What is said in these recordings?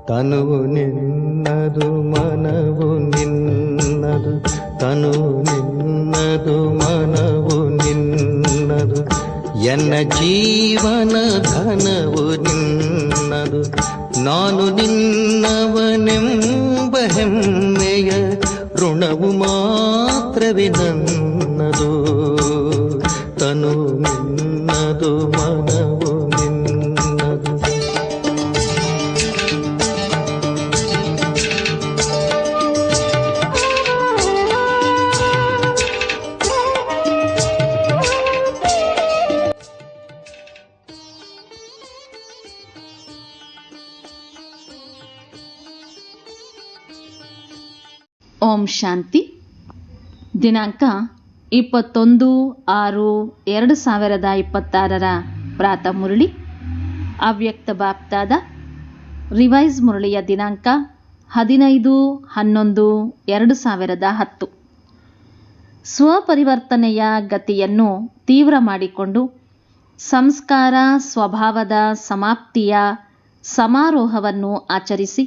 ತನುವು ನಿನ್ನದು ಮನವು ನಿನ್ನದು, ತನುವು ನಿನ್ನದು ಮನವು ನಿನ್ನದು, ಎನ್ನ ಜೀವನ ಧನವು ನಿನ್ನದು. ನಾನು ನಿನ್ನವನೆಂಬ ಹೆಮ್ಮೆಯ ಋಣವು ಮಾತ್ರವೇ ನನ್ನದು. ತನು ನಿನ್ನದು ಮನವು ನಿನ್ನದು. ಓಂ ಶಾಂತಿ. ದಿನಾಂಕ 21/6/2026 ಪ್ರಾತಃ ಮುರಳಿ. ಅವ್ಯಕ್ತ ಬಾಪ್ತಾದ ರಿವೈಸ್ ಮುರಳಿಯ ದಿನಾಂಕ 15/11/2010. ಸ್ವಪರಿವರ್ತನೆಯ ಗತಿಯನ್ನು ತೀವ್ರ ಮಾಡಿಕೊಂಡು ಸಂಸ್ಕಾರ ಸ್ವಭಾವದ ಸಮಾಪ್ತಿಯ ಸಮಾರೋಹವನ್ನು ಆಚರಿಸಿ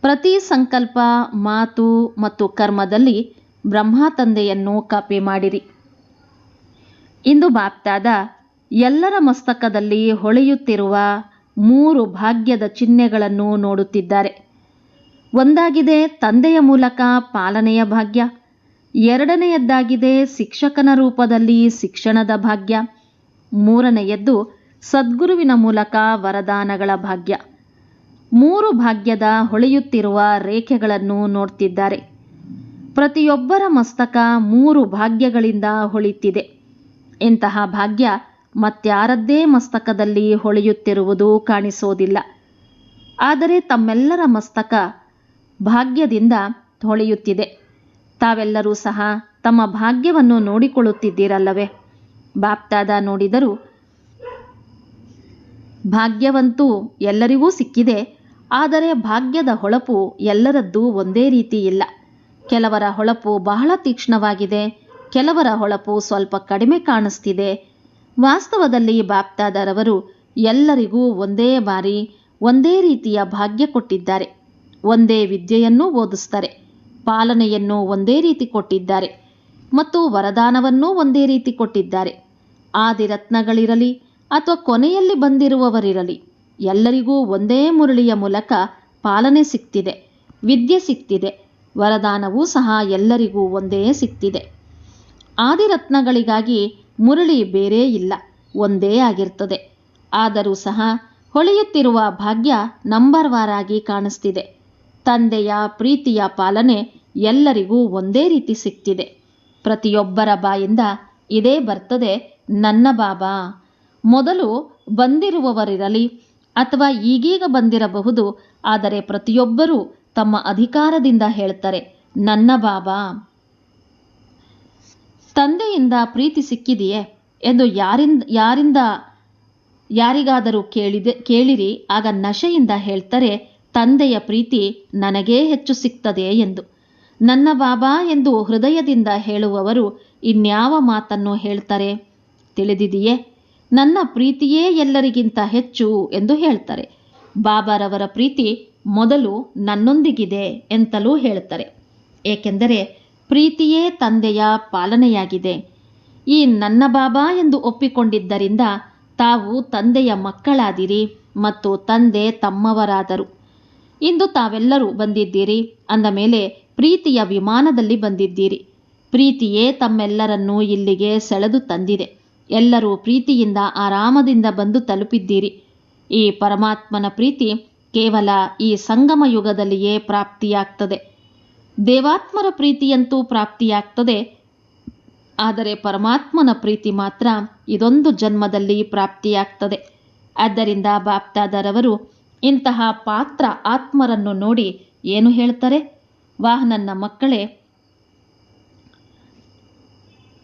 ಪ್ರತಿ ಸಂಕಲ್ಪ, ಮಾತು ಮತ್ತು ಕರ್ಮದಲ್ಲಿ ಬ್ರಹ್ಮ ತಂದೆಯನ್ನು ಕಾಪಿ ಮಾಡಿರಿ. ಇಂದು ಬಾಪ್ತಾದ ಎಲ್ಲರ ಮಸ್ತಕದಲ್ಲಿ ಹೊಳೆಯುತ್ತಿರುವ 3 ಭಾಗ್ಯದ ಚಿಹ್ನೆಗಳನ್ನು ನೋಡುತ್ತಿದ್ದಾರೆ. ಒಂದಾಗಿದೆ ತಂದೆಯ ಮೂಲಕ ಪಾಲನೆಯ ಭಾಗ್ಯ, ಎರಡನೆಯದ್ದಾಗಿದೆ ಶಿಕ್ಷಕನ ರೂಪದಲ್ಲಿ ಶಿಕ್ಷಣದ ಭಾಗ್ಯ, ಮೂರನೆಯದ್ದು ಸದ್ಗುರುವಿನ ಮೂಲಕ ವರದಾನಗಳ ಭಾಗ್ಯ. 3 ಭಾಗ್ಯದ ಹೊಳೆಯುತ್ತಿರುವ ರೇಖೆಗಳನ್ನು ನೋಡ್ತಿದ್ದಾರೆ. ಪ್ರತಿಯೊಬ್ಬರ ಮಸ್ತಕ 3 ಭಾಗ್ಯಗಳಿಂದ ಹೊಳೆಯುತ್ತಿದೆ. ಇಂತಹ ಭಾಗ್ಯ ಮತ್ಯಾರದ್ದೇ ಮಸ್ತಕದಲ್ಲಿ ಹೊಳೆಯುತ್ತಿರುವುದು ಕಾಣಿಸೋದಿಲ್ಲ. ಆದರೆ ತಮ್ಮೆಲ್ಲರ ಮಸ್ತಕ ಭಾಗ್ಯದಿಂದ ಹೊಳೆಯುತ್ತಿದೆ. ತಾವೆಲ್ಲರೂ ಸಹ ತಮ್ಮ ಭಾಗ್ಯವನ್ನು ನೋಡಿಕೊಳ್ಳುತ್ತಿದ್ದೀರಲ್ಲವೇ? ಬಾಪ್ತಾದ ನೋಡಿದರು, ಭಾಗ್ಯವಂತೂ ಎಲ್ಲರಿಗೂ ಸಿಕ್ಕಿದೆ. ಆದರೆ ಭಾಗ್ಯದ ಹೊಳಪು ಎಲ್ಲರದ್ದೂ ಒಂದೇ ರೀತಿ ಇಲ್ಲ. ಕೆಲವರ ಹೊಳಪು ಬಹಳ ತೀಕ್ಷ್ಣವಾಗಿದೆ, ಕೆಲವರ ಹೊಳಪು ಸ್ವಲ್ಪ ಕಡಿಮೆ ಕಾಣಿಸ್ತಿದೆ. ವಾಸ್ತವದಲ್ಲಿ ಬಾಪ್ತಾದರವರು ಎಲ್ಲರಿಗೂ ಒಂದೇ ಬಾರಿ ಒಂದೇ ರೀತಿಯ ಭಾಗ್ಯ ಕೊಟ್ಟಿದ್ದಾರೆ. ಒಂದೇ ವಿದ್ಯೆಯನ್ನು ಓದಿಸ್ತಾರೆ, ಪಾಲನೆಯನ್ನು ಒಂದೇ ರೀತಿ ಕೊಟ್ಟಿದ್ದಾರೆ ಮತ್ತು ವರದಾನವನ್ನೂ ಒಂದೇ ರೀತಿ ಕೊಟ್ಟಿದ್ದಾರೆ. ಆದಿರತ್ನಗಳಿರಲಿ ಅಥವಾ ಕೊನೆಯಲ್ಲಿ ಬಂದಿರುವವರಿರಲಿ, ಎಲ್ಲರಿಗೂ ಒಂದೇ ಮುರಳಿಯ ಮೂಲಕ ಪಾಲನೆ ಸಿಗ್ತಿದೆ, ವಿದ್ಯೆ ಸಿಗ್ತಿದೆ, ವರದಾನವೂ ಸಹ ಎಲ್ಲರಿಗೂ ಒಂದೇ ಸಿಗ್ತಿದೆ. ಆದಿರತ್ನಗಳಿಗಾಗಿ ಮುರಳಿ ಬೇರೆ ಇಲ್ಲ, ಒಂದೇ ಆಗಿರ್ತದೆ. ಆದರೂ ಸಹ ಹೊಳೆಯುತ್ತಿರುವ ಭಾಗ್ಯ ನಂಬರ್ವಾರಾಗಿ ಕಾಣಿಸ್ತಿದೆ. ತಂದೆಯ ಪ್ರೀತಿಯ ಪಾಲನೆ ಎಲ್ಲರಿಗೂ ಒಂದೇ ರೀತಿ ಸಿಗ್ತಿದೆ. ಪ್ರತಿಯೊಬ್ಬರ ಬಾಯಿಂದ ಇದೇ ಬರ್ತದೆ, ನನ್ನ ಬಾಬಾ. ಮೊದಲು ಬಂದಿರುವವರಿರಲಿ ಅಥವಾ ಈಗೀಗ ಬಂದಿರಬಹುದು, ಆದರೆ ಪ್ರತಿಯೊಬ್ಬರೂ ತಮ್ಮ ಅಧಿಕಾರದಿಂದ ಹೇಳ್ತಾರೆ, ನನ್ನ ಬಾಬಾ. ತಂದೆಯಿಂದ ಪ್ರೀತಿ ಸಿಕ್ಕಿದೆಯೇ ಎಂದು ಯಾರಿಗಾದರೂ ಕೇಳಿರಿ. ಆಗ ನಶೆಯಿಂದ ಹೇಳ್ತಾರೆ, ತಂದೆಯ ಪ್ರೀತಿ ನನಗೇ ಹೆಚ್ಚು ಸಿಗ್ತದೆ ಎಂದು. ನನ್ನ ಬಾಬಾ ಎಂದು ಹೃದಯದಿಂದ ಹೇಳುವವರು ಇನ್ಯಾವ ಮಾತನ್ನು ಹೇಳ್ತಾರೆ ತಿಳಿದಿದೆಯೇ? ನನ್ನ ಪ್ರೀತಿಯೇ ಎಲ್ಲರಿಗಿಂತ ಹೆಚ್ಚು ಎಂದು ಹೇಳ್ತಾರೆ. ಬಾಬಾರವರ ಪ್ರೀತಿ ಮೊದಲು ನನ್ನೊಂದಿಗಿದೆ ಎಂತಲೂ ಹೇಳ್ತಾರೆ. ಏಕೆಂದರೆ ಪ್ರೀತಿಯೇ ತಂದೆಯ ಪಾಲನೆಯಾಗಿದೆ. ಈ ನನ್ನ ಬಾಬಾ ಎಂದು ಒಪ್ಪಿಕೊಂಡಿದ್ದರಿಂದ ತಾವು ತಂದೆಯ ಮಕ್ಕಳಾದಿರಿ ಮತ್ತು ತಂದೆ ತಮ್ಮವರಾದರು. ಇಂದು ತಾವೆಲ್ಲರೂ ಬಂದಿದ್ದೀರಿ ಅಂದ ಮೇಲೆ ಪ್ರೀತಿಯ ವಿಮಾನದಲ್ಲಿ ಬಂದಿದ್ದೀರಿ. ಪ್ರೀತಿಯೇ ತಮ್ಮೆಲ್ಲರನ್ನೂ ಇಲ್ಲಿಗೆ ಸೆಳೆದು ತಂದಿದೆ. ಎಲ್ಲರೂ ಪ್ರೀತಿಯಿಂದ ಆರಾಮದಿಂದ ಬಂದು ತಲುಪಿದ್ದೀರಿ. ಈ ಪರಮಾತ್ಮನ ಪ್ರೀತಿ ಕೇವಲ ಈ ಸಂಗಮ ಯುಗದಲ್ಲಿಯೇ ಪ್ರಾಪ್ತಿಯಾಗ್ತದೆ. ದೇವಾತ್ಮರ ಪ್ರೀತಿಯಂತೂ ಪ್ರಾಪ್ತಿಯಾಗ್ತದೆ, ಆದರೆ ಪರಮಾತ್ಮನ ಪ್ರೀತಿ ಮಾತ್ರ ಇದೊಂದು ಜನ್ಮದಲ್ಲಿ ಪ್ರಾಪ್ತಿಯಾಗ್ತದೆ. ಆದ್ದರಿಂದ ಬಾಪ್ತಾದರವರು ಇಂತಹ ಪಾತ್ರ ಆತ್ಮರನ್ನು ನೋಡಿ ಏನು ಹೇಳ್ತಾರೆ? ವಾಹ್, ನನ್ನ ಮಕ್ಕಳೇ,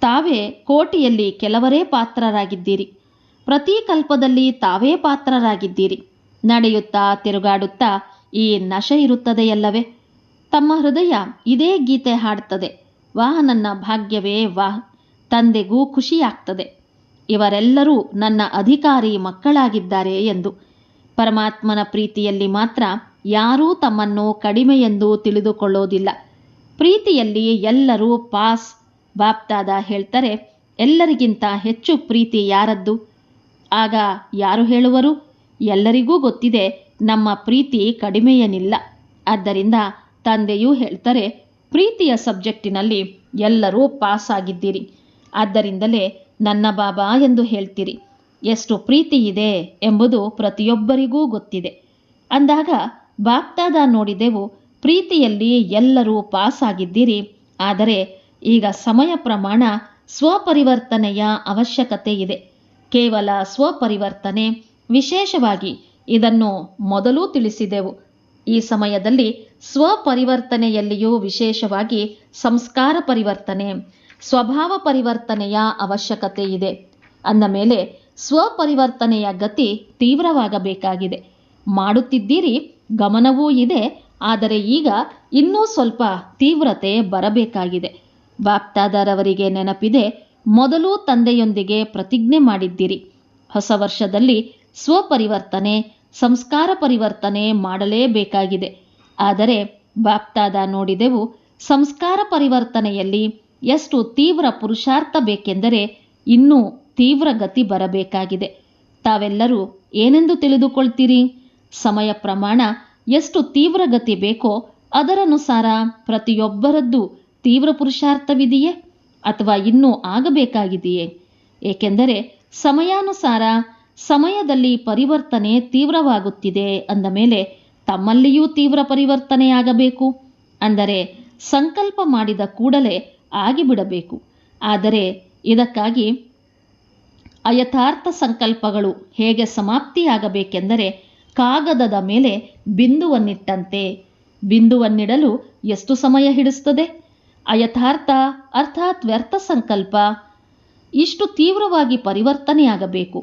ತಾವೇ ಕೋಟಿಯಲ್ಲಿ ಕೆಲವರೇ ಪಾತ್ರರಾಗಿದ್ದೀರಿ. ಪ್ರತಿ ಕಲ್ಪದಲ್ಲಿ ತಾವೇ ಪಾತ್ರರಾಗಿದ್ದೀರಿ. ನಡೆಯುತ್ತಾ ತಿರುಗಾಡುತ್ತಾ ಈ ನಶೆ ಇರುತ್ತದೆಯಲ್ಲವೇ? ತಮ್ಮ ಹೃದಯ ಇದೇ ಗೀತೆ ಹಾಡ್ತದೆ, ವಾಹ್ ನನ್ನ ಭಾಗ್ಯವೇ ವಾಹ್. ತಂದೆಗೂ ಖುಷಿಯಾಗ್ತದೆ, ಇವರೆಲ್ಲರೂ ನನ್ನ ಅಧಿಕಾರಿ ಮಕ್ಕಳಾಗಿದ್ದಾರೆ ಎಂದು. ಪರಮಾತ್ಮನ ಪ್ರೀತಿಯಲ್ಲಿ ಮಾತ್ರ ಯಾರೂ ತಮ್ಮನ್ನು ಕಡಿಮೆ ಎಂದು ತಿಳಿದುಕೊಳ್ಳೋದಿಲ್ಲ. ಪ್ರೀತಿಯಲ್ಲಿ ಎಲ್ಲರೂ ಪಾಸ್. ಬಾಪ್ದಾದ ಹೇಳ್ತಾರೆ, ಎಲ್ಲರಿಗಿಂತ ಹೆಚ್ಚು ಪ್ರೀತಿ ಯಾರದ್ದು? ಆಗ ಯಾರು ಹೇಳುವರು? ಎಲ್ಲರಿಗೂ ಗೊತ್ತಿದೆ ನಮ್ಮ ಪ್ರೀತಿ ಕಡಿಮೆಯೇನಿಲ್ಲ. ಆದ್ದರಿಂದ ತಂದೆಯೂ ಹೇಳ್ತಾರೆ, ಪ್ರೀತಿಯ ಸಬ್ಜೆಕ್ಟಿನಲ್ಲಿ ಎಲ್ಲರೂ ಪಾಸ್ ಆಗಿದ್ದೀರಿ, ಆದ್ದರಿಂದಲೇ ನನ್ನ ಬಾಬಾ ಎಂದು ಹೇಳ್ತೀರಿ. ಎಷ್ಟು ಪ್ರೀತಿ ಇದೆ ಎಂಬುದು ಪ್ರತಿಯೊಬ್ಬರಿಗೂ ಗೊತ್ತಿದೆ. ಅಂದಾಗ ಬಾಪ್ದಾದ ನೋಡಿದೆವು, ಪ್ರೀತಿಯಲ್ಲಿ ಎಲ್ಲರೂ ಪಾಸ್ ಆಗಿದ್ದೀರಿ. ಆದರೆ ಈಗ ಸಮಯ ಪ್ರಮಾಣ ಸ್ವಪರಿವರ್ತನೆಯ ಅವಶ್ಯಕತೆ ಇದೆ. ಕೇವಲ ಸ್ವಪರಿವರ್ತನೆ, ವಿಶೇಷವಾಗಿ ಇದನ್ನು ಮೊದಲೂ ತಿಳಿಸಿದೆವು. ಈ ಸಮಯದಲ್ಲಿ ಸ್ವಪರಿವರ್ತನೆಯಲ್ಲಿಯೂ ವಿಶೇಷವಾಗಿ ಸಂಸ್ಕಾರ ಪರಿವರ್ತನೆ, ಸ್ವಭಾವ ಪರಿವರ್ತನೆಯ ಅವಶ್ಯಕತೆ ಇದೆ. ಅಂದ ಮೇಲೆ ಸ್ವಪರಿವರ್ತನೆಯ ಗತಿ ತೀವ್ರವಾಗಬೇಕಾಗಿದೆ. ಮಾಡುತ್ತಿದ್ದೀರಿ, ಗಮನವೂ ಇದೆ. ಆದರೆ ಈಗ ಇನ್ನೂ ಸ್ವಲ್ಪ ತೀವ್ರತೆ ಬರಬೇಕಾಗಿದೆ. ಬಾಪ್ದಾದರವರಿಗೆ ನೆನಪಿದೆ, ಮೊದಲು ತಂದೆಯೊಂದಿಗೆ ಪ್ರತಿಜ್ಞೆ ಮಾಡಿದ್ದೀರಿ, ಹೊಸ ವರ್ಷದಲ್ಲಿ ಸ್ವಪರಿವರ್ತನೆ, ಸಂಸ್ಕಾರ ಪರಿವರ್ತನೆ ಮಾಡಲೇಬೇಕಾಗಿದೆ. ಆದರೆ ಬಾಪ್ದಾದ ನೋಡಿದೆವು, ಸಂಸ್ಕಾರ ಪರಿವರ್ತನೆಯಲ್ಲಿ ಎಷ್ಟು ತೀವ್ರ ಪುರುಷಾರ್ಥ ಬೇಕೆಂದರೆ ಇನ್ನೂ ತೀವ್ರ ಗತಿ ಬರಬೇಕಾಗಿದೆ. ತಾವೆಲ್ಲರೂ ಏನೆಂದು ತಿಳಿದುಕೊಳ್ತೀರಿ? ಸಮಯ ಪ್ರಮಾಣ ಎಷ್ಟು ತೀವ್ರ ಗತಿ ಬೇಕೋ ಅದರನುಸಾರ ಪ್ರತಿಯೊಬ್ಬರದ್ದು ತೀವ್ರ ಪುರುಷಾರ್ಥವಿದೆಯೇ ಅಥವಾ ಇನ್ನೂ ಆಗಬೇಕಾಗಿದೆಯೇ? ಏಕೆಂದರೆ ಸಮಯಾನುಸಾರ ಸಮಯದಲ್ಲಿ ಪರಿವರ್ತನೆ ತೀವ್ರವಾಗುತ್ತಿದೆ ಅಂದ ಮೇಲೆ ತಮ್ಮಲ್ಲಿಯೂ ತೀವ್ರ ಪರಿವರ್ತನೆಯಾಗಬೇಕು. ಅಂದರೆ ಸಂಕಲ್ಪ ಮಾಡಿದ ಕೂಡಲೇ ಆಗಿಬಿಡಬೇಕು. ಆದರೆ ಇದಕ್ಕಾಗಿ ಅಯಥಾರ್ಥ ಸಂಕಲ್ಪಗಳು ಹೇಗೆ ಸಮಾಪ್ತಿಯಾಗಬೇಕೆಂದರೆ ಕಾಗದದ ಮೇಲೆ ಬಿಂದುವನ್ನಿಟ್ಟಂತೆ. ಬಿಂದುವನ್ನಿಡಲು ಎಷ್ಟು ಸಮಯ ಹಿಡಿಸ್ತದೆ? ಅಯಥಾರ್ಥ ಅರ್ಥಾತ್ ವ್ಯರ್ಥ ಸಂಕಲ್ಪ ಇಷ್ಟು ತೀವ್ರವಾಗಿ ಪರಿವರ್ತನೆಯಾಗಬೇಕು.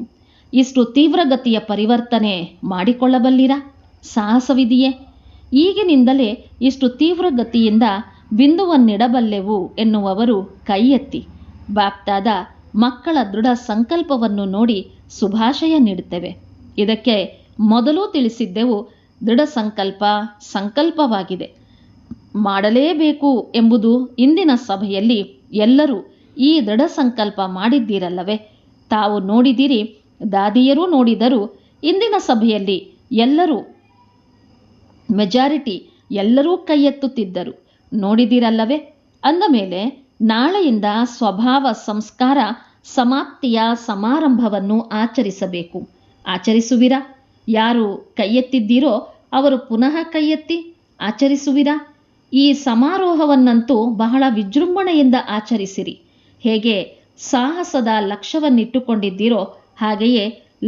ಇಷ್ಟು ತೀವ್ರಗತಿಯ ಪರಿವರ್ತನೆ ಮಾಡಿಕೊಳ್ಳಬಲ್ಲಿರಾ? ಸಾಹಸವಿದೆಯೇ? ಈಗಿನಿಂದಲೇ ಇಷ್ಟು ತೀವ್ರಗತಿಯಿಂದ ಬಿಂದುವನ್ನಿಡಬಲ್ಲೆವು ಎನ್ನುವವರು ಕೈ ಎತ್ತಿ. ಬಾಪ್ದಾದ ಮಕ್ಕಳ ದೃಢ ಸಂಕಲ್ಪವನ್ನು ನೋಡಿ ಶುಭಾಶಯ ನೀಡುತ್ತೇವೆ. ಇದಕ್ಕೆ ಮೊದಲು ತಿಳಿಸಿದ್ದೆವು, ದೃಢ ಸಂಕಲ್ಪ ಸಂಕಲ್ಪವಾಗಿದೆ, ಮಾಡಲೇಬೇಕು ಎಂಬುದು. ಇಂದಿನ ಸಭೆಯಲ್ಲಿ ಎಲ್ಲರೂ ಈ ದೃಢ ಸಂಕಲ್ಪ ಮಾಡಿದ್ದೀರಲ್ಲವೇ? ತಾವು ನೋಡಿದಿರಿ, ದಾದಿಯರೂ ನೋಡಿದರು. ಇಂದಿನ ಸಭೆಯಲ್ಲಿ ಎಲ್ಲರೂ ಮೆಜಾರಿಟಿ ಎಲ್ಲರೂ ಕೈ ಎತ್ತುತ್ತಿದ್ದರು, ನೋಡಿದಿರಲ್ಲವೇ? ಅಂದ ಮೇಲೆ ನಾಳೆಯಿಂದ ಸ್ವಭಾವ ಸಂಸ್ಕಾರ ಸಮಾಪ್ತಿಯ ಸಮಾರಂಭವನ್ನು ಆಚರಿಸಬೇಕು. ಆಚರಿಸುವಿರಾ? ಯಾರು ಕೈ ಎತ್ತಿದ್ದೀರೋ ಅವರು ಪುನಃ ಕೈ ಎತ್ತಿ ಆಚರಿಸುವಿರಾ? ಈ ಸಮಾರೋಹವನ್ನಂತೂ ಬಹಳ ವಿಜೃಂಭಣೆಯಿಂದ ಆಚರಿಸಿರಿ. ಹೇಗೆ ಸಾಹಸದ ಲಕ್ಷ್ಯವನ್ನಿಟ್ಟುಕೊಂಡಿದ್ದೀರೋ ಹಾಗೆಯೇ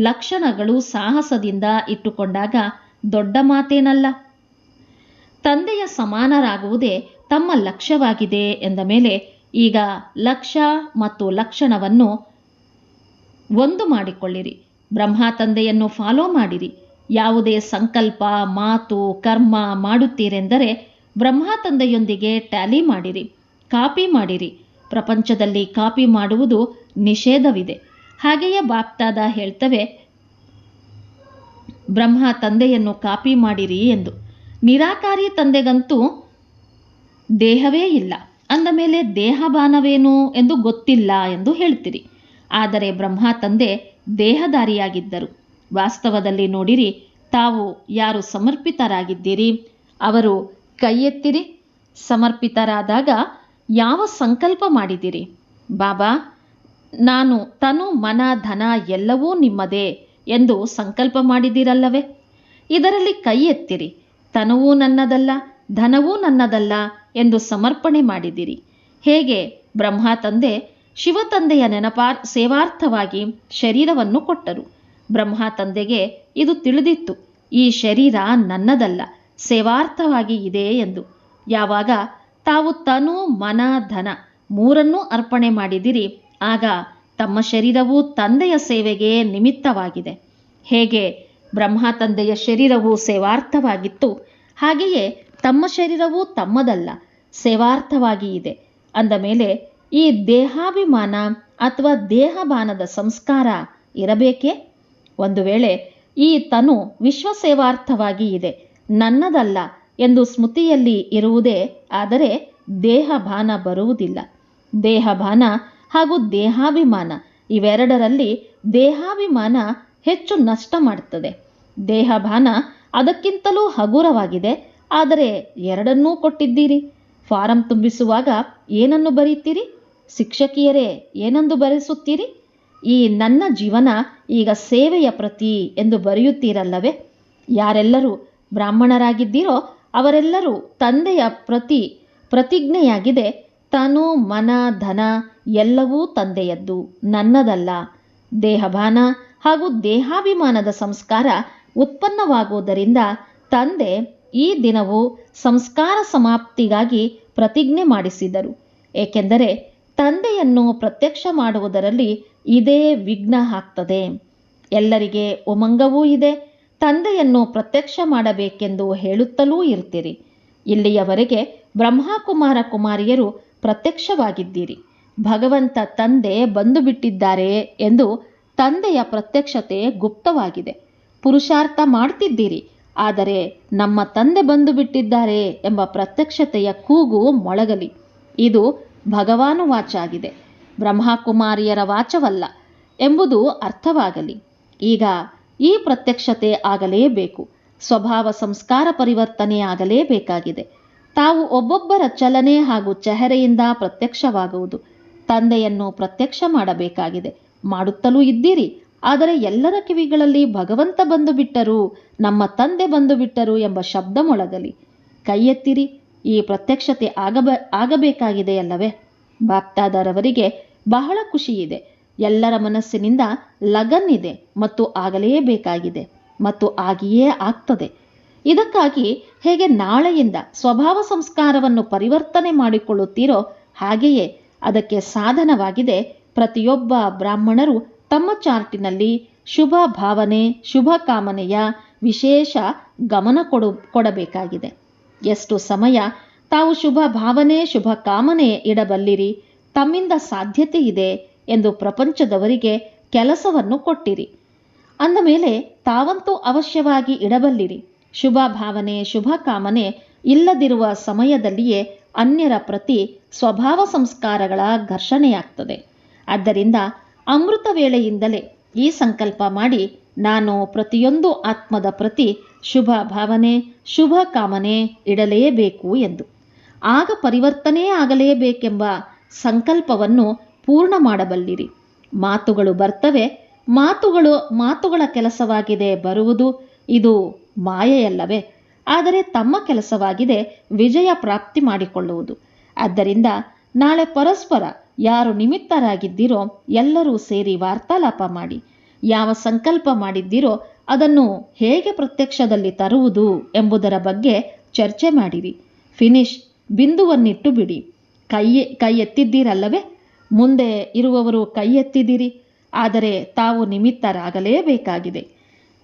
ಲಕ್ಷಣಗಳು ಸಾಹಸದಿಂದ ಇಟ್ಟುಕೊಂಡಾಗ ದೊಡ್ಡ ಮಾತೇನಲ್ಲ. ತಂದೆಯ ಸಮಾನರಾಗುವುದೇ ತಮ್ಮ ಲಕ್ಷ್ಯವಾಗಿದೆ ಎಂದ ಮೇಲೆ ಈಗ ಲಕ್ಷ್ಯ ಮತ್ತು ಲಕ್ಷಣವನ್ನು ಒಂದು ಮಾಡಿಕೊಳ್ಳಿರಿ. ಬ್ರಹ್ಮ ತಂದೆಯನ್ನು ಫಾಲೋ ಮಾಡಿರಿ. ಯಾವುದೇ ಸಂಕಲ್ಪ, ಮಾತು, ಕರ್ಮ ಮಾಡುತ್ತೀರೆಂದರೆ ಬ್ರಹ್ಮ ತಂದೆಯೊಂದಿಗೆ ಟ್ಯಾಲಿ ಮಾಡಿರಿ, ಕಾಪಿ ಮಾಡಿರಿ. ಪ್ರಪಂಚದಲ್ಲಿ ಕಾಪಿ ಮಾಡುವುದು ನಿಷೇಧವಿದೆ. ಹಾಗೆಯೇ ಬಾಪ್ದಾದ ಹೇಳ್ತವೆ, ಬ್ರಹ್ಮ ತಂದೆಯನ್ನು ಕಾಪಿ ಮಾಡಿರಿ ಎಂದು. ನಿರಾಕಾರಿ ತಂದೆಗಂತೂ ದೇಹವೇ ಇಲ್ಲ ಅಂದ ಮೇಲೆ ದೇಹಬಾನವೇನು ಎಂದು ಗೊತ್ತಿಲ್ಲ ಎಂದು ಹೇಳ್ತೀರಿ. ಆದರೆ ಬ್ರಹ್ಮ ತಂದೆ ದೇಹಧಾರಿಯಾಗಿದ್ದರು. ವಾಸ್ತವದಲ್ಲಿ ನೋಡಿರಿ, ತಾವು ಯಾರು ಸಮರ್ಪಿತರಾಗಿದ್ದೀರಿ ಅವರು ಕೈ ಎತ್ತಿರಿ. ಸಮರ್ಪಿತರಾದಾಗ ಯಾವ ಸಂಕಲ್ಪ ಮಾಡಿದಿರಿ? ಬಾಬಾ, ನಾನು ತನು ಮನ ಧನ ಎಲ್ಲವೂ ನಿಮ್ಮದೇ ಎಂದು ಸಂಕಲ್ಪ ಮಾಡಿದಿರಲ್ಲವೇ? ಇದರಲ್ಲಿ ಕೈ ಎತ್ತಿರಿ. ತನುವೂ ನನ್ನದಲ್ಲ, ಧನವೂ ನನ್ನದಲ್ಲ ಎಂದು ಸಮರ್ಪಣೆ ಮಾಡಿದಿರಿ. ಹೇಗೆ ಬ್ರಹ್ಮ ತಂದೆ ಶಿವತಂದೆಯ ಸೇವಾರ್ಥವಾಗಿ ಶರೀರವನ್ನು ಕೊಟ್ಟರು. ಬ್ರಹ್ಮ ತಂದೆಗೆ ಇದು ತಿಳಿದಿತ್ತು, ಈ ಶರೀರ ನನ್ನದಲ್ಲ, ಸೇವಾರ್ಥವಾಗಿ ಇದೆ ಎಂದು. ಯಾವಾಗ ತಾವು ತನು ಮನ ಧನ ಮೂರನ್ನೂ ಅರ್ಪಣೆ ಮಾಡಿದಿರಿ, ಆಗ ತಮ್ಮ ಶರೀರವು ತಂದೆಯ ಸೇವೆಗೆ ನಿಮಿತ್ತವಾಗಿದೆ. ಹೇಗೆ ಬ್ರಹ್ಮ ತಂದೆಯ ಶರೀರವು ಸೇವಾರ್ಥವಾಗಿತ್ತು, ಹಾಗೆಯೇ ತಮ್ಮ ಶರೀರವೂ ತಮ್ಮದಲ್ಲ, ಸೇವಾರ್ಥವಾಗಿ ಇದೆ. ಅಂದ ಮೇಲೆ ಈ ದೇಹಾಭಿಮಾನ ಅಥವಾ ದೇಹಬಾನದ ಸಂಸ್ಕಾರ ಇರಬೇಕೇ? ಒಂದು ವೇಳೆ ಈ ತನು ವಿಶ್ವ ಸೇವಾರ್ಥವಾಗಿ ಇದೆ, ನನ್ನದಲ್ಲ ಎಂದು ಸ್ಮೃತಿಯಲ್ಲಿ ಇರುವುದೇ ಆದರೆ ದೇಹಭಾನ ಬರುವುದಿಲ್ಲ. ದೇಹಭಾನ ಹಾಗೂ ದೇಹಾಭಿಮಾನ ಇವೆರಡರಲ್ಲಿ ದೇಹಾಭಿಮಾನ ಹೆಚ್ಚು ನಷ್ಟ ಮಾಡುತ್ತದೆ. ದೇಹಭಾನ ಅದಕ್ಕಿಂತಲೂ ಹಗುರವಾಗಿದೆ. ಆದರೆ ಎರಡನ್ನೂ ಕೊಟ್ಟಿದ್ದೀರಿ. ಫಾರಂ ತುಂಬಿಸುವಾಗ ಏನನ್ನು ಬರೀತೀರಿ? ಶಿಕ್ಷಕಿಯರೇ ಏನೆಂದು ಬರೆಸುತ್ತೀರಿ? ಈ ನನ್ನ ಜೀವನ ಈಗ ಸೇವೆಯ ಪ್ರತಿ ಎಂದು ಬರೆಯುತ್ತೀರಲ್ಲವೇ? ಯಾರೆಲ್ಲರೂ ಬ್ರಾಹ್ಮಣರಾಗಿದ್ದೀರೋ ಅವರೆಲ್ಲರೂ ತಂದೆಯ ಪ್ರತಿಜ್ಞೆಯಾಗಿದೆ, ತನು ಮನ ಧನ ಎಲ್ಲವೂ ತಂದೆಯದ್ದು, ನನ್ನದಲ್ಲ. ದೇಹಭಾನ ಹಾಗೂ ದೇಹಾಭಿಮಾನದ ಸಂಸ್ಕಾರ ಉತ್ಪನ್ನವಾಗುವುದರಿಂದ ತಂದೆ ಈ ದಿನವೂ ಸಂಸ್ಕಾರ ಸಮಾಪ್ತಿಗಾಗಿ ಪ್ರತಿಜ್ಞೆ ಮಾಡಿಸಿದರು. ಏಕೆಂದರೆ ತಂದೆಯನ್ನು ಪ್ರತ್ಯಕ್ಷ ಮಾಡುವುದರಲ್ಲಿ ಇದೇ ವಿಘ್ನ ಆಗ್ತದೆ. ಎಲ್ಲರಿಗೆ ಉಮಂಗವೂ ಇದೆ. ತಂದೆಯನ್ನು ಪ್ರತ್ಯಕ್ಷ ಮಾಡಬೇಕೆಂದು ಹೇಳುತ್ತಲೂ ಇರ್ತೀರಿ. ಇಲ್ಲಿಯವರೆಗೆ ಬ್ರಹ್ಮಕುಮಾರ ಕುಮಾರಿಯರು ಪ್ರತ್ಯಕ್ಷವಾಗಿದ್ದೀರಿ. ಭಗವಂತ ತಂದೆ ಬಂದು ಬಿಟ್ಟಿದ್ದಾರೆ ಎಂದು ತಂದೆಯ ಪ್ರತ್ಯಕ್ಷತೆ ಗುಪ್ತವಾಗಿದೆ. ಪುರುಷಾರ್ಥ ಮಾಡ್ತಿದ್ದೀರಿ. ಆದರೆ ನಮ್ಮ ತಂದೆ ಬಂದು ಬಿಟ್ಟಿದ್ದಾರೆ ಎಂಬ ಪ್ರತ್ಯಕ್ಷತೆಯ ಕೂಗು ಮೊಳಗಲಿ. ಇದು ಭಗವಾನು ವಾಚಾಗಿದೆ, ಬ್ರಹ್ಮಕುಮಾರಿಯರ ವಾಚವಲ್ಲ ಎಂಬುದು ಅರ್ಥವಾಗಲಿ. ಈಗ ಈ ಪ್ರತ್ಯಕ್ಷತೆ ಆಗಲೇಬೇಕು. ಸ್ವಭಾವ ಸಂಸ್ಕಾರ ಪರಿವರ್ತನೆ ಆಗಲೇಬೇಕಾಗಿದೆ. ತಾವು ಒಬ್ಬೊಬ್ಬರ ಚಲನೆ ಹಾಗೂ ಚೆಹರೆಯಿಂದ ಪ್ರತ್ಯಕ್ಷವಾಗುವುದು. ತಂದೆಯನ್ನು ಪ್ರತ್ಯಕ್ಷ ಮಾಡಬೇಕಾಗಿದೆ. ಮಾಡುತ್ತಲೂ ಇದ್ದೀರಿ. ಆದರೆ ಎಲ್ಲರ ಕಿವಿಗಳಲ್ಲಿ ಭಗವಂತ ಬಂದು ಬಿಟ್ಟರು, ನಮ್ಮ ತಂದೆ ಬಂದು ಬಿಟ್ಟರು ಎಂಬ ಶಬ್ದ ಮೊಳಗಲಿ. ಕೈ ಎತ್ತಿರಿ. ಈ ಪ್ರತ್ಯಕ್ಷತೆ ಆಗಬೇಕಾಗಿದೆಯಲ್ಲವೇ? ಬಾಪ್ದಾದರವರಿಗೆ ಬಹಳ ಖುಷಿಯಿದೆ. ಎಲ್ಲರ ಮನಸ್ಸಿನಿಂದ ಲಗನ್ ಇದೆ ಮತ್ತು ಆಗಲೇಬೇಕಾಗಿದೆ ಮತ್ತು ಆಗಿಯೇ ಆಗ್ತದೆ. ಇದಕ್ಕಾಗಿ ಹೇಗೆ ನಾಳೆಯಿಂದ ಸ್ವಭಾವ ಸಂಸ್ಕಾರವನ್ನು ಪರಿವರ್ತನೆ ಮಾಡಿಕೊಳ್ಳುತ್ತೀರೋ ಹಾಗೆಯೇ ಅದಕ್ಕೆ ಸಾಧನವಾಗಿದೆ. ಪ್ರತಿಯೊಬ್ಬ ಬ್ರಾಹ್ಮಣರು ತಮ್ಮ ಚಾರ್ಟಿನಲ್ಲಿ ಶುಭ ಭಾವನೆ, ಶುಭ ಕಾಮನೆಯ ವಿಶೇಷ ಗಮನ ಕೊಡಬೇಕಾಗಿದೆ. ಎಷ್ಟು ಸಮಯ ತಾವು ಶುಭ ಭಾವನೆ, ಶುಭ ಕಾಮನೆ ಇಡಬಲ್ಲಿರಿ, ತಮ್ಮಿಂದ ಸಾಧ್ಯತೆ ಇದೆ ಎಂದು ಪ್ರಪಂಚದವರಿಗೆ ಕೆಲಸವನ್ನು ಕೊಟ್ಟಿರಿ. ಅಂದ ಮೇಲೆ ತಾವಂತೂ ಅವಶ್ಯವಾಗಿ ಇಡಬಲ್ಲಿರಿ. ಶುಭ ಭಾವನೆ, ಶುಭ ಕಾಮನೆ ಇಲ್ಲದಿರುವ ಸಮಯದಲ್ಲಿಯೇ ಅನ್ಯರ ಪ್ರತಿ ಸ್ವಭಾವ ಸಂಸ್ಕಾರಗಳ ಘರ್ಷಣೆಯಾಗ್ತದೆ. ಆದ್ದರಿಂದ ಅಮೃತ ವೇಳೆಯಿಂದಲೇ ಈ ಸಂಕಲ್ಪ ಮಾಡಿ, ನಾನು ಪ್ರತಿಯೊಂದು ಆತ್ಮದ ಪ್ರತಿ ಶುಭ ಭಾವನೆ, ಶುಭ ಕಾಮನೆ ಇಡಲೇಬೇಕು ಎಂದು. ಆಗ ಪರಿವರ್ತನೆ ಆಗಲೇಬೇಕೆಂಬ ಸಂಕಲ್ಪವನ್ನು ಪೂರ್ಣ ಮಾಡಬಲ್ಲಿರಿ. ಮಾತುಗಳು ಬರ್ತವೆ. ಮಾತುಗಳ ಕೆಲಸವಾಗಿದೆ ಬರುವುದು. ಇದು ಮಾಯೆಯಲ್ಲವೇ? ಆದರೆ ತಮ್ಮ ಕೆಲಸವಾಗಿದೆ ವಿಜಯ ಪ್ರಾಪ್ತಿ ಮಾಡಿಕೊಳ್ಳುವುದು. ಆದ್ದರಿಂದ ನಾಳೆ ಪರಸ್ಪರ ಯಾರು ನಿಮಿತ್ತರಾಗಿದ್ದೀರೋ ಎಲ್ಲರೂ ಸೇರಿ ವಾರ್ತಾಲಾಪ ಮಾಡಿ, ಯಾವ ಸಂಕಲ್ಪ ಮಾಡಿದ್ದೀರೋ ಅದನ್ನು ಹೇಗೆ ಪ್ರತ್ಯಕ್ಷದಲ್ಲಿ ತರುವುದು ಎಂಬುದರ ಬಗ್ಗೆ ಚರ್ಚೆ ಮಾಡಿರಿ. ಫಿನಿಶ್. ಬಿಂದುವನ್ನಿಟ್ಟು ಬಿಡಿ. ಕೈ ಎತ್ತಿದ್ದೀರಲ್ಲವೇ? ಮುಂದೆ ಇರುವವರು ಕೈ ಎತ್ತಿದ್ದೀರಿ. ಆದರೆ ತಾವು ನಿಮಿತ್ತರಾಗಲೇಬೇಕಾಗಿದೆ.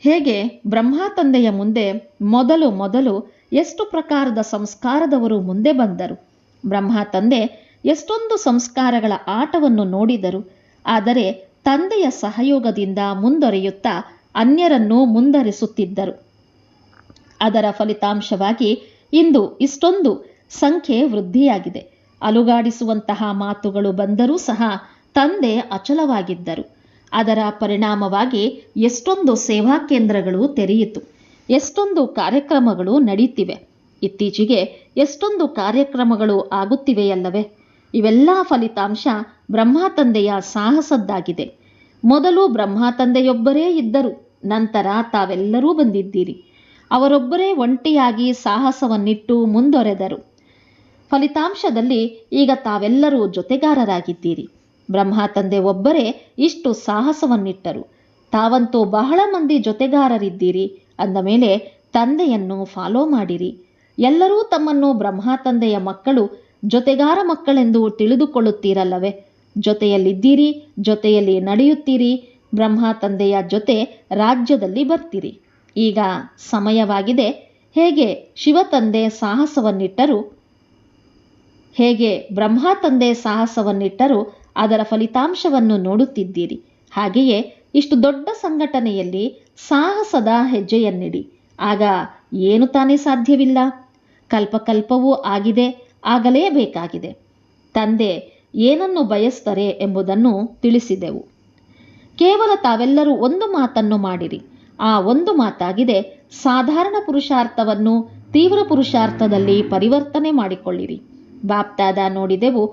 ಹೇಗೆ ಬ್ರಹ್ಮ ತಂದೆಯ ಮುಂದೆ ಮೊದಲು ಎಷ್ಟು ಪ್ರಕಾರದ ಸಂಸ್ಕಾರದವರು ಮುಂದೆ ಬಂದರು. ಬ್ರಹ್ಮ ತಂದೆ ಎಷ್ಟೊಂದು ಸಂಸ್ಕಾರಗಳ ಆಟವನ್ನು ನೋಡಿದರು. ಆದರೆ ತಂದೆಯ ಸಹಯೋಗದಿಂದ ಮುಂದೊರೆಯುತ್ತಾ ಅನ್ಯರನ್ನು ಮುಂದರಿಸುತ್ತಿದ್ದರು. ಅದರ ಫಲಿತಾಂಶವಾಗಿ ಇಂದು ಇಷ್ಟೊಂದು ಸಂಖ್ಯೆ ವೃದ್ಧಿಯಾಗಿದೆ. ಅಲುಗಾಡಿಸುವಂತಹ ಮಾತುಗಳು ಬಂದರೂ ಸಹ ತಂದೆ ಅಚಲವಾಗಿದ್ದರು. ಅದರ ಪರಿಣಾಮವಾಗಿ ಎಷ್ಟೊಂದು ಸೇವಾ ಕೇಂದ್ರಗಳು ತೆರೆಯಿತು. ಎಷ್ಟೊಂದು ಕಾರ್ಯಕ್ರಮಗಳು ನಡೀತಿವೆ. ಇತ್ತೀಚೆಗೆ ಎಷ್ಟೊಂದು ಕಾರ್ಯಕ್ರಮಗಳು ಆಗುತ್ತಿವೆಯಲ್ಲವೇ? ಇವೆಲ್ಲ ಫಲಿತಾಂಶ ಬ್ರಹ್ಮ ತಂದೆಯ ಸಾಹಸದ್ದಾಗಿದೆ. ಮೊದಲು ಬ್ರಹ್ಮ ತಂದೆಯೊಬ್ಬರೇ ಇದ್ದರು. ನಂತರ ತಾವೆಲ್ಲರೂ ಬಂದಿದ್ದೀರಿ. ಅವರೊಬ್ಬರೇ ಒಂಟಿಯಾಗಿ ಸಾಹಸವನ್ನಿಟ್ಟು ಮುಂದೊರೆದರು. ಫಲಿತಾಂಶದಲ್ಲಿ ಈಗ ತಾವೆಲ್ಲರೂ ಜೊತೆಗಾರರಾಗಿದ್ದೀರಿ. ಬ್ರಹ್ಮ ತಂದೆ ಒಬ್ಬರೇ ಇಷ್ಟು ಸಾಹಸವನ್ನಿಟ್ಟರು. ತಾವಂತೂ ಬಹಳ ಮಂದಿ ಜೊತೆಗಾರರಿದ್ದೀರಿ. ಅಂದ ಮೇಲೆ ತಂದೆಯನ್ನು ಫಾಲೋ ಮಾಡಿರಿ. ಎಲ್ಲರೂ ತಮ್ಮನ್ನು ಬ್ರಹ್ಮ ತಂದೆಯ ಮಕ್ಕಳು, ಜೊತೆಗಾರ ಮಕ್ಕಳೆಂದು ತಿಳಿದುಕೊಳ್ಳುತ್ತೀರಲ್ಲವೇ? ಜೊತೆಯಲ್ಲಿದ್ದೀರಿ, ಜೊತೆಯಲ್ಲಿ ನಡೆಯುತ್ತೀರಿ. ಬ್ರಹ್ಮ ತಂದೆಯ ಜೊತೆ ರಾಜ್ಯದಲ್ಲಿ ಬರ್ತೀರಿ. ಈಗ ಸಮಯವಾಗಿದೆ. ಹೇಗೆ ಶಿವತಂದೆ ಸಾಹಸವನ್ನಿಟ್ಟರು, ಹೇಗೆ ಬ್ರಹ್ಮ ತಂದೆ ಸಾಹಸವನ್ನಿಟ್ಟರು ಅದರ ಫಲಿತಾಂಶವನ್ನು ನೋಡುತ್ತಿದ್ದೀರಿ. ಹಾಗೆಯೇ ಇಷ್ಟು ದೊಡ್ಡ ಸಂಘಟನೆಯಲ್ಲಿ ಸಾಹಸದ ಹೆಜ್ಜೆಯನ್ನಿಡಿ. ಆಗ ಏನು ತಾನೇ ಸಾಧ್ಯವಿಲ್ಲ? ಕಲ್ಪಕಲ್ಪವೂ ಆಗಿದೆ, ಆಗಲೇಬೇಕಾಗಿದೆ. ತಂದೆ ಏನನ್ನು ಬಯಸ್ತಾರೆ ಎಂಬುದನ್ನು ತಿಳಿಸಿದೆವು. ಕೇವಲ ತಾವೆಲ್ಲರೂ ಒಂದು ಮಾತನ್ನು ಮಾಡಿರಿ. ಆ ಒಂದು ಮಾತಾಗಿದೆ, ಸಾಧಾರಣ ಪುರುಷಾರ್ಥವನ್ನು ತೀವ್ರ ಪುರುಷಾರ್ಥದಲ್ಲಿ ಪರಿವರ್ತನೆ ಮಾಡಿಕೊಳ್ಳಿರಿ. ಬಾಪ್ದಾದ ನೋಡಿದೆವು,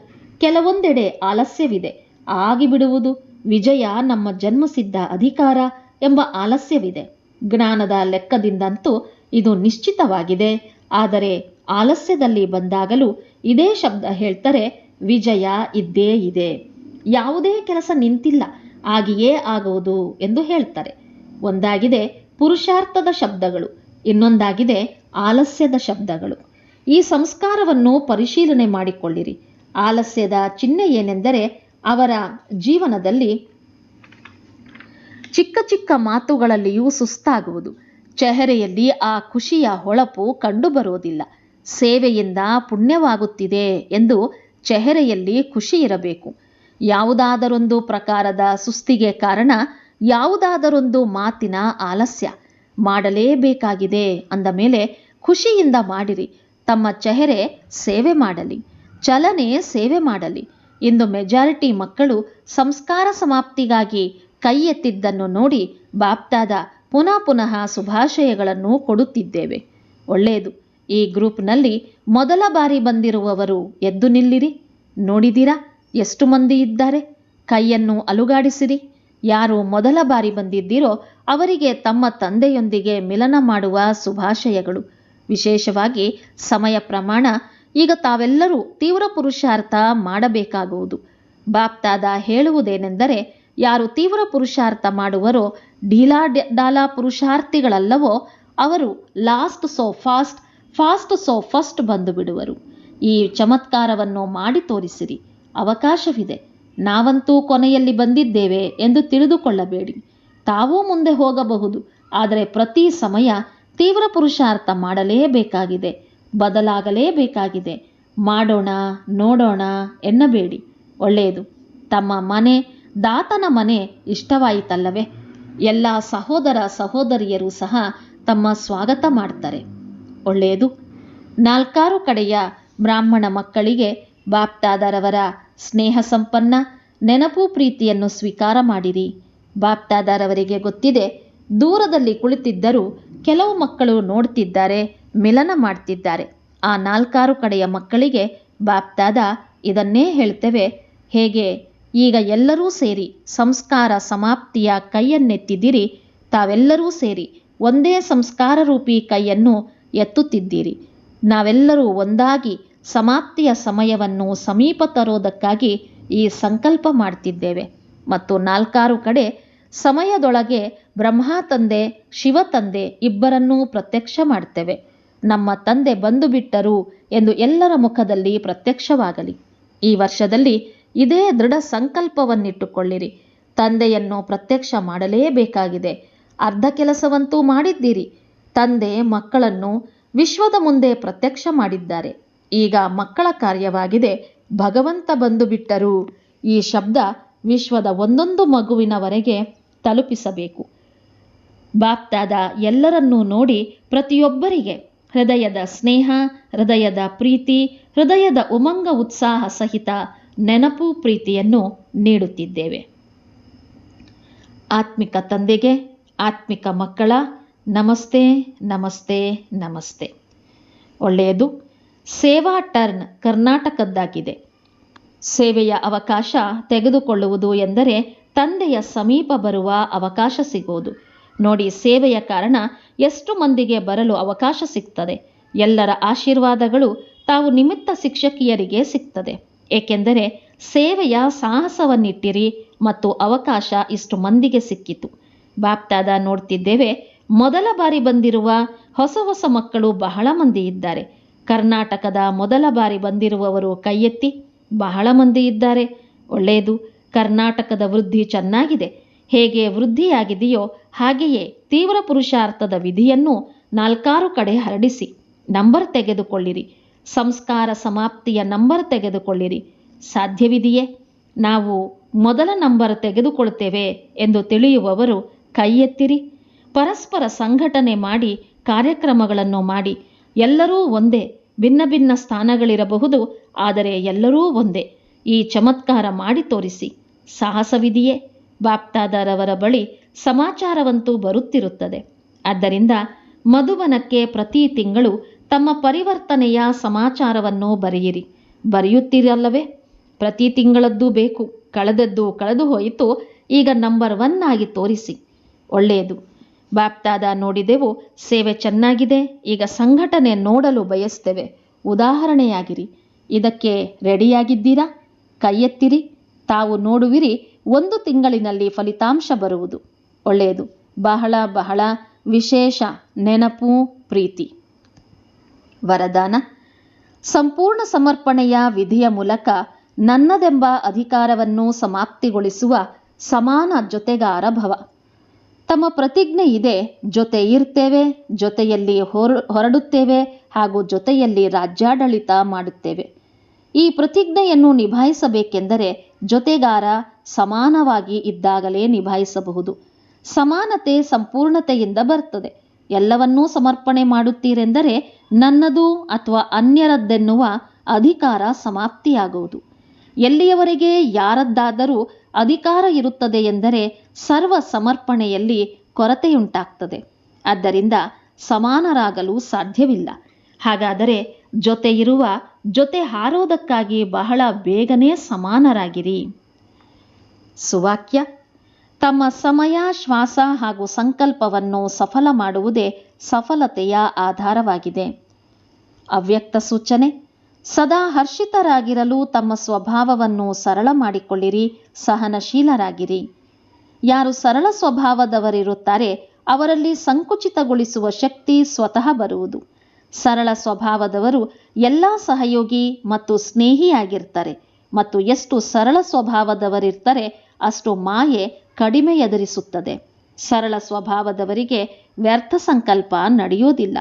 ಕೆಲವೊಂದೆಡೆ ಆಲಸ್ಯವಿದೆ, ಆಗಿಬಿಡುವುದು ವಿಜಯ ನಮ್ಮ ಜನ್ಮಸಿದ್ಧ ಅಧಿಕಾರ ಎಂಬ ಆಲಸ್ಯವಿದೆ. ಜ್ಞಾನದ ಲೆಕ್ಕದಿಂದಂತೂ ಇದು ನಿಶ್ಚಿತವಾಗಿದೆ. ಆದರೆ ಆಲಸ್ಯದಲ್ಲಿ ಬಂದಾಗಲೂ ಇದೇ ಶಬ್ದ ಹೇಳ್ತಾರೆ, ವಿಜಯ ಇದ್ದೇ ಇದೆ, ಯಾವುದೇ ಕೆಲಸ ನಿಂತಿಲ್ಲ, ಆಗಿಯೇ ಆಗುವುದು ಎಂದು ಹೇಳ್ತಾರೆ. ಒಂದಾಗಿದೆ ಪುರುಷಾರ್ಥದ ಶಬ್ದಗಳು, ಇನ್ನೊಂದಾಗಿದೆ ಆಲಸ್ಯದ ಶಬ್ದಗಳು. ಈ ಸಂಸ್ಕಾರವನ್ನು ಪರಿಶೀಲನೆ ಮಾಡಿಕೊಳ್ಳಿರಿ. ಆಲಸ್ಯದ ಚಿಹ್ನೆ ಏನೆಂದರೆ ಅವರ ಜೀವನದಲ್ಲಿ ಚಿಕ್ಕ ಚಿಕ್ಕ ಮಾತುಗಳಲ್ಲಿಯೂ ಸುಸ್ತಾಗುವುದು. ಚೆಹರೆಯಲ್ಲಿ ಆ ಖುಷಿಯ ಹೊಳಪು ಕಂಡುಬರುವುದಿಲ್ಲ. ಸೇವೆಯಿಂದ ಪುಣ್ಯವಾಗುತ್ತಿದೆ ಎಂದು ಚೆಹರೆಯಲ್ಲಿ ಖುಷಿ ಇರಬೇಕು. ಯಾವುದಾದರೊಂದು ಪ್ರಕಾರದ ಸುಸ್ತಿಗೆ ಕಾರಣ ಯಾವುದಾದರೊಂದು ಮಾತಿನ ಆಲಸ್ಯ. ಮಾಡಲೇಬೇಕಾಗಿದೆ ಅಂದ ಮೇಲೆ ಖುಷಿಯಿಂದ ಮಾಡಿರಿ. ತಮ್ಮ ಚೆಹರೆ ಸೇವೆ ಮಾಡಲಿ, ಚಲನೆ ಸೇವೆ ಮಾಡಲಿ. ಇಂದು ಮೆಜಾರಿಟಿ ಮಕ್ಕಳು ಸಂಸ್ಕಾರ ಸಮಾಪ್ತಿಗಾಗಿ ಕೈ ಎತ್ತಿದ್ದನ್ನು ನೋಡಿ ಬಾಪ್ದಾದ ಪುನಃ ಪುನಃ ಶುಭಾಶಯಗಳನ್ನು ಕೊಡುತ್ತಿದ್ದೇವೆ. ಒಳ್ಳೆಯದು. ಈ ಗ್ರೂಪ್ನಲ್ಲಿ ಮೊದಲ ಬಾರಿ ಬಂದಿರುವವರು ಎದ್ದು ನಿಲ್ಲಿರಿ. ನೋಡಿದಿರಾ ಎಷ್ಟು ಮಂದಿ ಇದ್ದಾರೆ? ಕೈಯನ್ನು ಅಲುಗಾಡಿಸಿರಿ. ಯಾರು ಮೊದಲ ಬಾರಿ ಬಂದಿದ್ದೀರೋ ಅವರಿಗೆ ತಮ್ಮ ತಂದೆಯೊಂದಿಗೆ ಮಿಲನ ಮಾಡುವ ಶುಭಾಶಯಗಳು. ವಿಶೇಷವಾಗಿ ಸಮಯ ಪ್ರಮಾಣ ಈಗ ತಾವೆಲ್ಲರೂ ತೀವ್ರ ಪುರುಷಾರ್ಥ ಮಾಡಬೇಕಾಗುವುದು. ಬಾಪ್ದಾದ ಹೇಳುವುದೇನೆಂದರೆ, ಯಾರು ತೀವ್ರ ಪುರುಷಾರ್ಥ ಮಾಡುವರೋ, ಡಾಲಾ ಪುರುಷಾರ್ಥಿಗಳಲ್ಲವೋ ಅವರು last so fast, fast so first ಬಂದು ಬಿಡುವರು. ಈ ಚಮತ್ಕಾರವನ್ನು ಮಾಡಿ ತೋರಿಸಿರಿ. ಅವಕಾಶವಿದೆ. ನಾವಂತೂ ಕೊನೆಯಲ್ಲಿ ಬಂದಿದ್ದೇವೆ ಎಂದು ತಿಳಿದುಕೊಳ್ಳಬೇಡಿ. ತಾವೂ ಮುಂದೆ ಹೋಗಬಹುದು. ಆದರೆ ಪ್ರತಿ ಸಮಯ ತೀವ್ರ ಪುರುಷಾರ್ಥ ಮಾಡಲೇಬೇಕಾಗಿದೆ, ಬದಲಾಗಲೇಬೇಕಾಗಿದೆ. ಮಾಡೋಣ ನೋಡೋಣ ಎನ್ನಬೇಡಿ. ಒಳ್ಳೆಯದು. ತಮ್ಮ ಮನೆ, ದಾತನ ಮನೆ ಇಷ್ಟವಾಯಿತಲ್ಲವೇ? ಎಲ್ಲ ಸಹೋದರ ಸಹೋದರಿಯರು ಸಹ ತಮ್ಮ ಸ್ವಾಗತ ಮಾಡ್ತಾರೆ. ಒಳ್ಳೆಯದು. 4 ಕಡೆಯ ಬ್ರಾಹ್ಮಣ ಮಕ್ಕಳಿಗೆ ಬಾಪ್ದಾದರವರ ಸ್ನೇಹ ಸಂಪನ್ನ ನೆನಪು ಪ್ರೀತಿಯನ್ನು ಸ್ವೀಕಾರ ಮಾಡಿರಿ. ಬಾಪ್ದಾದರವರಿಗೆ ಗೊತ್ತಿದೆ, ದೂರದಲ್ಲಿ ಕುಳಿತಿದ್ದರೂ ಕೆಲವು ಮಕ್ಕಳು ನೋಡ್ತಿದ್ದಾರೆ, ಮಿಲನ ಮಾಡ್ತಿದ್ದಾರೆ. ಆ 4 ಕಡೆಯ ಮಕ್ಕಳಿಗೆ ಬಾಪ್ದಾದ ಇದನ್ನೇ ಹೇಳ್ತೇವೆ, ಹೇಗೆ ಈಗ ಎಲ್ಲರೂ ಸೇರಿ ಸಂಸ್ಕಾರ ಸಮಾಪ್ತಿಯ ಕೈಯನ್ನೆತ್ತಿದ್ದೀರಿ, ತಾವೆಲ್ಲರೂ ಸೇರಿ ಒಂದೇ ಸಂಸ್ಕಾರ ರೂಪಿ ಕೈಯನ್ನು ಎತ್ತುತ್ತಿದ್ದೀರಿ. ನಾವೆಲ್ಲರೂ ಒಂದಾಗಿ ಸಮಾಪ್ತಿಯ ಸಮಯವನ್ನು ಸಮೀಪ ತರೋದಕ್ಕಾಗಿ ಈ ಸಂಕಲ್ಪ ಮಾಡ್ತಿದ್ದೇವೆ. ಮತ್ತು 4 ಕಡೆ ಸಮಯದೊಳಗೆ ಬ್ರಹ್ಮ ತಂದೆ, ಶಿವ ತಂದೆ ಇಬ್ಬರನ್ನೂ ಪ್ರತ್ಯಕ್ಷ ಮಾಡ್ತೇವೆ. ನಮ್ಮ ತಂದೆ ಬಂದು ಬಿಟ್ಟರು ಎಂದು ಎಲ್ಲರ ಮುಖದಲ್ಲಿ ಪ್ರತ್ಯಕ್ಷವಾಗಲಿ. ಈ ವರ್ಷದಲ್ಲಿ ಇದೇ ದೃಢ ಸಂಕಲ್ಪವನ್ನಿಟ್ಟುಕೊಳ್ಳಿರಿ. ತಂದೆಯನ್ನು ಪ್ರತ್ಯಕ್ಷ ಮಾಡಲೇಬೇಕಾಗಿದೆ. ಅರ್ಧ ಕೆಲಸವಂತೂ ಮಾಡಿದ್ದೀರಿ. ತಂದೆ ಮಕ್ಕಳನ್ನು ವಿಶ್ವದ ಮುಂದೆ ಪ್ರತ್ಯಕ್ಷ ಮಾಡಿದ್ದಾರೆ. ಈಗ ಮಕ್ಕಳ ಕಾರ್ಯವಾಗಿದೆ ಭಗವಂತ ಬಂದು ಬಿಟ್ಟರು. ಈ ಶಬ್ದ ವಿಶ್ವದ ಒಂದೊಂದು ಮಗುವಿನವರೆಗೆ ತಲುಪಿಸಬೇಕು. ಬಾಪ್ದಾದ ಎಲ್ಲರನ್ನೂ ನೋಡಿ ಪ್ರತಿಯೊಬ್ಬರಿಗೆ ಹೃದಯದ ಸ್ನೇಹ, ಹೃದಯದ ಪ್ರೀತಿ, ಹೃದಯದ ಉಮಂಗ ಉತ್ಸಾಹ ಸಹಿತ ನೆನಪು ಪ್ರೀತಿಯನ್ನು ನೀಡುತ್ತಿದ್ದೇವೆ. ಆತ್ಮಿಕ ತಂದೆಗೆ ಆತ್ಮಿಕ ಮಕ್ಕಳ ನಮಸ್ತೆ ನಮಸ್ತೆ ನಮಸ್ತೆ. ಒಳ್ಳೆಯದು. ಸೇವಾ ಟರ್ನ್ ಕರ್ನಾಟಕದ್ದಾಗಿದೆ. ಸೇವೆಯ ಅವಕಾಶ ತೆಗೆದುಕೊಳ್ಳುವುದು ಎಂದರೆ ತಂದೆಯ ಸಮೀಪ ಬರುವ ಅವಕಾಶ ಸಿಗೋದು. ನೋಡಿ, ಸೇವೆಯ ಕಾರಣ ಎಷ್ಟು ಮಂದಿಗೆ ಬರಲು ಅವಕಾಶ ಸಿಗ್ತದೆ. ಎಲ್ಲರ ಆಶೀರ್ವಾದಗಳು ತಾವು ನಿಮಿತ್ತ ಶಿಕ್ಷಕಿಯರಿಗೆ ಸಿಗ್ತದೆ. ಏಕೆಂದರೆ ಸೇವೆಯ ಸಾಹಸವನ್ನಿಟ್ಟಿರಿ ಮತ್ತು ಅವಕಾಶ ಇಷ್ಟು ಮಂದಿಗೆ ಸಿಕ್ಕಿತು. ಬಾಪ್ದಾದ ನೋಡ್ತಿದ್ದೇವೆ, ಮೊದಲ ಬಾರಿ ಬಂದಿರುವ ಹೊಸ ಮಕ್ಕಳು ಬಹಳ ಮಂದಿ ಇದ್ದಾರೆ. ಕರ್ನಾಟಕದ ಮೊದಲ ಬಾರಿ ಬಂದಿರುವವರು ಕೈ ಎತ್ತಿ. ಬಹಳ ಮಂದಿ ಇದ್ದಾರೆ. ಒಳ್ಳೆಯದು. ಕರ್ನಾಟಕದ ವೃದ್ಧಿ ಚೆನ್ನಾಗಿದೆ. ಹೇಗೆ ವೃದ್ಧಿಯಾಗಿದೆಯೋ ಹಾಗೆಯೇ ತೀವ್ರ ಪುರುಷಾರ್ಥದ ವಿಧಿಯನ್ನು 4 ಕಡೆ ಹರಡಿಸಿ ನಂಬರ್ ತೆಗೆದುಕೊಳ್ಳಿರಿ. ಸಂಸ್ಕಾರ ಸಮಾಪ್ತಿಯ ನಂಬರ್ ತೆಗೆದುಕೊಳ್ಳಿರಿ. ಸಾಧ್ಯವಿದೆಯೇ? ನಾವು ಮೊದಲ ನಂಬರ್ ತೆಗೆದುಕೊಳ್ತೇವೆ ಎಂದು ತಿಳಿಯುವವರು ಕೈ ಎತ್ತಿರಿ. ಪರಸ್ಪರ ಸಂಘಟನೆ ಮಾಡಿ ಕಾರ್ಯಕ್ರಮಗಳನ್ನು ಮಾಡಿ ಎಲ್ಲರೂ ಒಂದೇ, ಭಿನ್ನ ಭಿನ್ನ ಸ್ಥಾನಗಳಿರಬಹುದು, ಆದರೆ ಎಲ್ಲರೂ ಒಂದೇ. ಈ ಚಮತ್ಕಾರ ಮಾಡಿ ತೋರಿಸಿ. ಸಾಹಸವಿದೆಯೇ? ಬಾಪ್ದಾದರವರ ಬಳಿ ಸಮಾಚಾರವಂತೂ ಬರುತ್ತಿರುತ್ತದೆ. ಆದ್ದರಿಂದ ಮಧುಬನಕ್ಕೆ ಪ್ರತಿ ತಿಂಗಳು ತಮ್ಮ ಪರಿವರ್ತನೆಯ ಸಮಾಚಾರವನ್ನು ಬರೆಯಿರಿ. ಬರೆಯುತ್ತೀರಲ್ಲವೇ? ಪ್ರತಿ ತಿಂಗಳದ್ದು ಬೇಕು. ಕಳೆದದ್ದು ಕಳೆದು ಹೋಯಿತು, ಈಗ ನಂಬರ್ 1 ಆಗಿ ತೋರಿಸಿ. ಒಳ್ಳೆಯದು. ಬಾಪ್ದಾದ ನೋಡಿದೆವು, ಸೇವೆ ಚೆನ್ನಾಗಿದೆ, ಈಗ ಸಂಘಟನೆ ನೋಡಲು ಬಯಸ್ತೇವೆ, ಉದಾಹರಣೆಯಾಗಿರಿ. ಇದಕ್ಕೆ ರೆಡಿಯಾಗಿದ್ದೀರಾ? ಕೈ ಎತ್ತಿರಿ. ತಾವು ನೋಡುವಿರಿ, 1 ತಿಂಗಳಿನಲ್ಲಿ ಫಲಿತಾಂಶ ಬರುವುದು. ಒಳ್ಳೆಯದು. ಬಹಳ ಬಹಳ ವಿಶೇಷ ನೆನಪು, ಪ್ರೀತಿ. ವರದಾನ: ಸಂಪೂರ್ಣ ಸಮರ್ಪಣೆಯ ವಿಧಿಯ ಮೂಲಕ ನನ್ನದೆಂಬ ಅಧಿಕಾರವನ್ನು ಸಮಾಪ್ತಿಗೊಳಿಸುವ ಸಮಾನ ಜೊತೆಗಾರ ಭವ. ತಮ್ಮ ಪ್ರತಿಜ್ಞೆ ಇದೆ, ಜೊತೆ ಇರ್ತೇವೆ, ಜೊತೆಯಲ್ಲಿ ಹೊರಡುತ್ತೇವೆ ಹಾಗೂ ಜೊತೆಯಲ್ಲಿ ರಾಜ್ಯಾಡಳಿತ ಮಾಡುತ್ತೇವೆ. ಈ ಪ್ರತಿಜ್ಞೆಯನ್ನು ನಿಭಾಯಿಸಬೇಕೆಂದರೆ ಜೊತೆಗಾರ ಸಮಾನವಾಗಿ ಇದ್ದಾಗಲೇ ನಿಭಾಯಿಸಬಹುದು. ಸಮಾನತೆ ಸಂಪೂರ್ಣತೆಯಿಂದ ಬರ್ತದೆ. ಎಲ್ಲವನ್ನೂ ಸಮರ್ಪಣೆ ಮಾಡುತ್ತೀರೆಂದರೆ ನನ್ನದು ಅಥವಾ ಅನ್ಯರದ್ದೆನ್ನುವ ಅಧಿಕಾರ ಸಮಾಪ್ತಿಯಾಗುವುದು. ಎಲ್ಲಿಯವರೆಗೆ ಯಾರದ್ದಾದರೂ ಅಧಿಕಾರ ಇರುತ್ತದೆ ಎಂದರೆ ಸರ್ವ ಸಮರ್ಪಣೆಯಲ್ಲಿ ಕೊರತೆಯುಂಟಾಗ್ತದೆ. ಆದ್ದರಿಂದ ಸಮಾನರಾಗಲು ಸಾಧ್ಯವಿಲ್ಲ. ಹಾಗಾದರೆ ಜೊತೆ ಇರುವ, ಜೊತೆ ಹಾರೋದಕ್ಕಾಗಿ ಬಹಳ ಬೇಗನೆ ಸಮಾನರಾಗಿರಿ. ಸುವಾಕ್ಯ: ತಮ್ಮ ಸಮಯ, ಶ್ವಾಸ ಹಾಗೂ ಸಂಕಲ್ಪವನ್ನು ಸಫಲ ಮಾಡುವುದೇ ಸಫಲತೆಯ ಆಧಾರವಾಗಿದೆ. ಅವ್ಯಕ್ತ ಸೂಚನೆ: ಸದಾ ಹರ್ಷಿತರಾಗಿರಲು ತಮ್ಮ ಸ್ವಭಾವವನ್ನು ಸರಳ ಮಾಡಿಕೊಳ್ಳಿರಿ, ಸಹನಶೀಲರಾಗಿರಿ. ಯಾರು ಸರಳ ಸ್ವಭಾವದವರಿರುತ್ತಾರೆ ಅವರಲ್ಲಿ ಸಂಕುಚಿತಗೊಳಿಸುವ ಶಕ್ತಿ ಸ್ವತಃ ಬರುವುದು. ಸರಳ ಸ್ವಭಾವದವರು ಎಲ್ಲ ಸಹಯೋಗಿ ಮತ್ತು ಸ್ನೇಹಿಯಾಗಿರ್ತಾರೆ ಮತ್ತು ಎಷ್ಟು ಸರಳ ಸ್ವಭಾವದವರಿರ್ತಾರೆ ಅಷ್ಟು ಮಾಯೆ ಕಡಿಮೆ ಎದುರಿಸುತ್ತದೆ. ಸರಳ ಸ್ವಭಾವದವರಿಗೆ ವ್ಯರ್ಥ ಸಂಕಲ್ಪ ನಡೆಯೋದಿಲ್ಲ.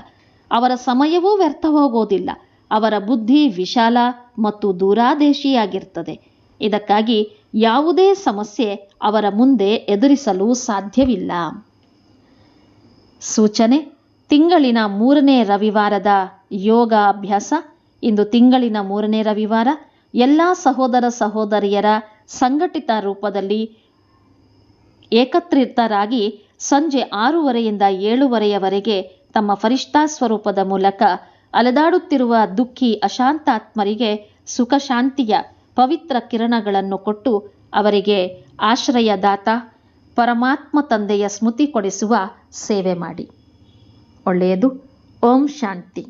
ಅವರ ಸಮಯವೂ ವ್ಯರ್ಥ ಹೋಗೋದಿಲ್ಲ. ಅವರ ಬುದ್ಧಿ ವಿಶಾಲ ಮತ್ತು ದೂರಾದೇಶಿಯಾಗಿರ್ತದೆ. ಇದಕ್ಕಾಗಿ ಯಾವುದೇ ಸಮಸ್ಯೆ ಅವರ ಮುಂದೆ ಎದುರಿಸಲು ಸಾಧ್ಯವಿಲ್ಲ. ಸೂಚನೆ: ತಿಂಗಳಿನ 3ನೇ ರವಿವಾರದ ಯೋಗ ಅಭ್ಯಾಸ. ಇಂದು ತಿಂಗಳಿನ 3ನೇ ರವಿವಾರ. ಎಲ್ಲ ಸಹೋದರ ಸಹೋದರಿಯರ ಸಂಘಟಿತ ರೂಪದಲ್ಲಿ ಏಕತ್ರಿತರಾಗಿ ಸಂಜೆ 6:30ಯಿಂದ 7:30 ತಮ್ಮ ಫರಿಷ್ಠಾ ಸ್ವರೂಪದ ಮೂಲಕ ಅಲೆದಾಡುತ್ತಿರುವ ದುಃಖಿ ಅಶಾಂತಾತ್ಮರಿಗೆ ಸುಖ ಶಾಂತಿಯ ಪವಿತ್ರ ಕಿರಣಗಳನ್ನು ಕೊಟ್ಟು ಅವರಿಗೆ ಆಶ್ರಯದಾತ ಪರಮಾತ್ಮ ತಂದೆಯ ಸ್ಮೃತಿ ಕೊಡಿಸುವ ಸೇವೆ ಮಾಡಿ. ಒಳ್ಳೆಯದು. ಓಂ ಶಾಂತಿ.